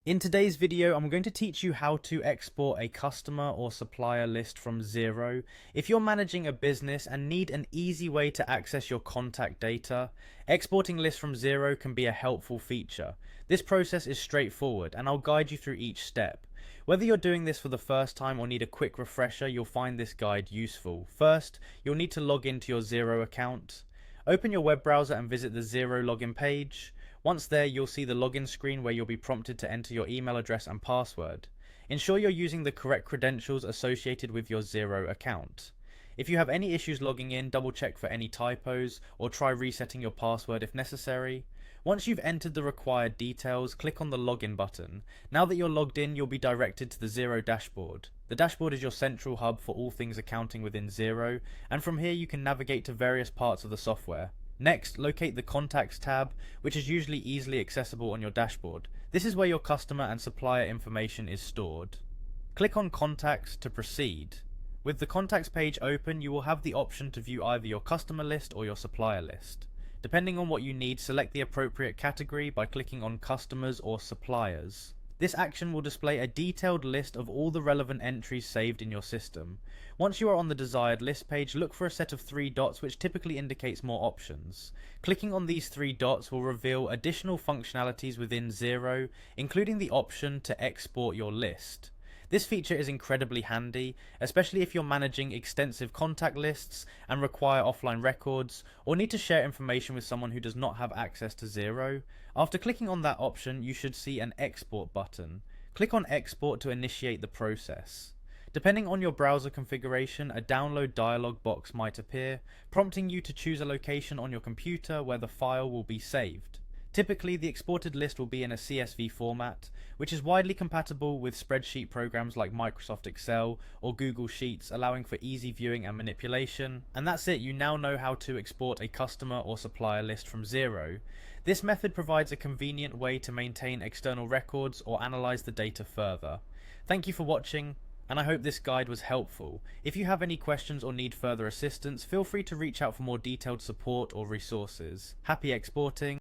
In today's video, I'm going to teach you how to export a customer or supplier list from Xero. If you're managing a business and need an easy way to access your contact data, exporting lists from Xero can be a helpful feature. This process is straightforward and I'll guide you through each step. Whether you're doing this for the first time or need a quick refresher, you'll find this guide useful. First, you'll need to log into your Xero account. Open your web browser and visit the Xero login page. Once there, you'll see the login screen where you'll be prompted to enter your email address and password. Ensure you're using the correct credentials associated with your Xero account. If you have any issues logging in, double check for any typos or try resetting your password if necessary. Once you've entered the required details, click on the login button. Now that you're logged in, you'll be directed to the Xero dashboard. The dashboard is your central hub for all things accounting within Xero, and from here you can navigate to various parts of the software. Next, locate the Contacts tab, which is usually easily accessible on your dashboard. This is where your customer and supplier information is stored. Click on Contacts to proceed. With the Contacts page open, you will have the option to view either your customer list or your supplier list. Depending on what you need, select the appropriate category by clicking on Customers or Suppliers. This action will display a detailed list of all the relevant entries saved in your system. Once you are on the desired list page, look for a set of 3 dots which typically indicates more options. Clicking on these 3 dots will reveal additional functionalities within Xero, including the option to export your list. This feature is incredibly handy, especially if you're managing extensive contact lists and require offline records, or need to share information with someone who does not have access to Xero. After clicking on that option, you should see an export button. Click on export to initiate the process. Depending on your browser configuration, a download dialog box might appear, prompting you to choose a location on your computer where the file will be saved. Typically, the exported list will be in a CSV format, which is widely compatible with spreadsheet programs like Microsoft Excel or Google Sheets, allowing for easy viewing and manipulation. And that's it, you now know how to export a customer or supplier list from Xero. This method provides a convenient way to maintain external records or analyze the data further. Thank you for watching, and I hope this guide was helpful. If you have any questions or need further assistance, feel free to reach out for more detailed support or resources. Happy exporting!